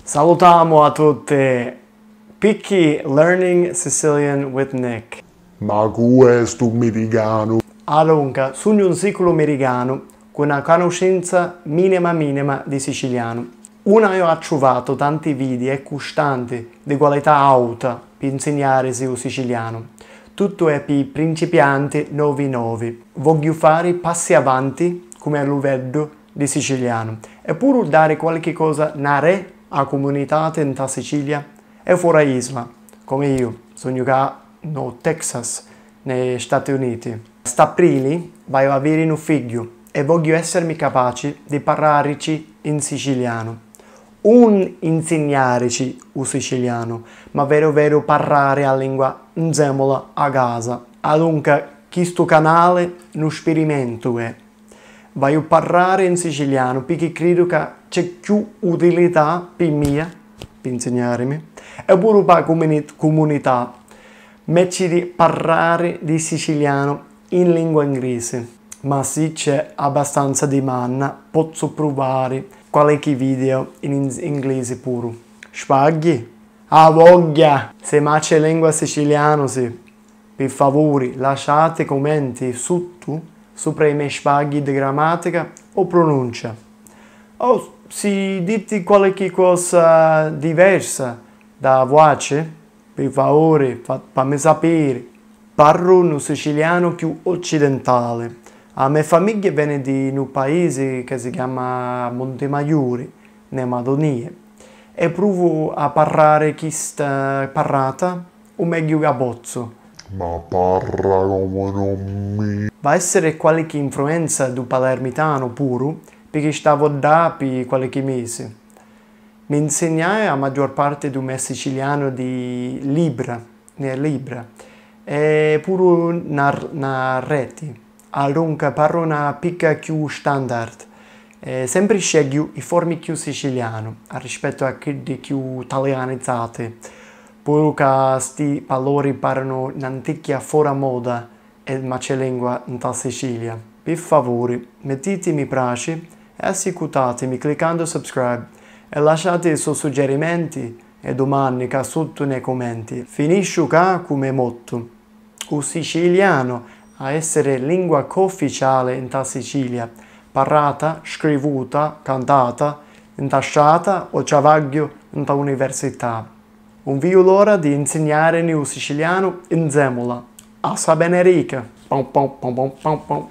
Salutiamo a tutti! Picchi Learning Sicilian with Nick. Ma questo americano. Allora, sono un ciclo americano con una conoscenza minima di siciliano. Una io ho trovato tanti video e costanti di qualità alta per insegnare il siciliano. Tutto è per principianti nuovi. Voglio fare passi avanti come lo vedo di siciliano. Eppure dare qualche cosa nare a comunità in Sicilia e fuori isla, come io. Sono qua no Texas, negli Stati Uniti. St'aprile voglio avere un figlio e voglio essermi capace di parlarci in siciliano. Non insegnarci il siciliano, ma vero parlare la lingua insieme a casa. Dunque, questo canale è un esperimento. Voglio parlare in siciliano perché credo che c'è più utilità per me, per insegnarmi, e pure per la comunità. Invece di parlare di siciliano in lingua inglese. Ma se c'è abbastanza domanda, posso provare qualche video in inglese pure. Spaghi? A voglia! Se mai c'è lingua siciliana, sì. Per favore, lasciate commenti sotto sopra i miei sbagli di grammatica o pronuncia. O se dite qualche cosa diversa da voce, per favore, fammi sapere. Parlo un siciliano più occidentale. La mia famiglia viene di un paese che si chiama Montemaggiore, nelle Madonie, e provo a parlare questa parlata, o meglio a bozzo. Ma parla come non mi... Va essere qualche influenza del palermitano pure, perché stavo da per qualche mese. Mi insegnai la maggior parte del mio siciliano di Libra, e pure na rete. Allora parlo una picca più standard. Sempre scelgo i formi più siciliano, rispetto a quelli più italianizzati. Pure che questi valori parlano un'antica fuori moda e macilingua in Sicilia. Per favore, mettete mi piace e ascoltatemi cliccando subscribe e lasciate i suoi suggerimenti e domande che sotto nei commenti. Finisco qua come motto. Il siciliano a essere lingua ufficiale in Sicilia, parlata, scrivuta, cantata, intasciata o ciavaglio in università. Non vedo l'ora di insegnare il siciliano in Zemola. A Sabenerica. Pom pom pom pom pom pom.